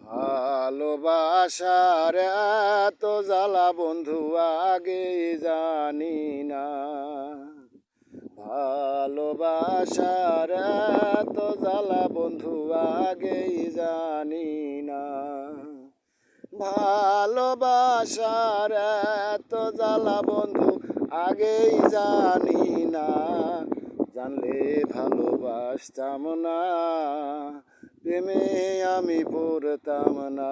ভালোবাসার এত জ্বালা বন্ধু আগে জানি না। ভালোবাসার এত জ্বালা বন্ধু আগেই জানি না। ভালোবাসার এত জ্বালা বন্ধু আগেই জানি না। জানলে ভালোবাসতাম না, প্রেমে আমি পড়তাম না।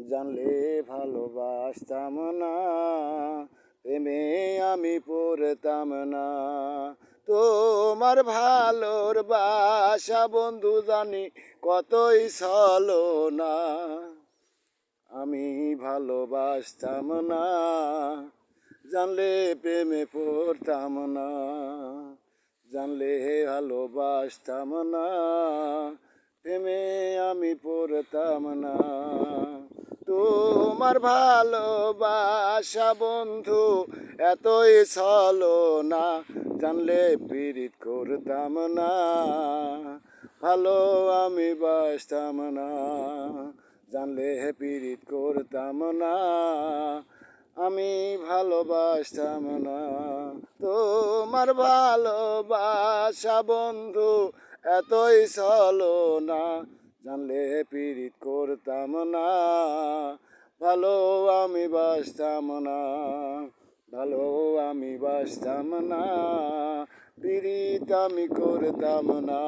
জানলে ভালোবাসতাম না, প্রেমে আমি পড়তাম না। তোমার ভালোর বাসা বন্ধু জানি কতই ছলো না। আমি ভালোবাসতাম না, জানলে প্রেমে পড়তাম না। জানলে ভালোবাসতাম না, প্রেমে আমি পড়তাম না। তোমার ভালোবাসা বন্ধু এতই ছলো না। জানলে পীড়িত করতাম না, ভালো আমি বাসতাম না। জানলে পীড়িত করতাম না, আমি ভালোবাসতাম না। তোমার ভালোবাসা বন্ধু এতই ছলো না। জানলে পীড়িত করতাম না, ভালো আমি বাসতাম না। ভালো আমি বাসতাম না, পীড়িত আমি করতাম না।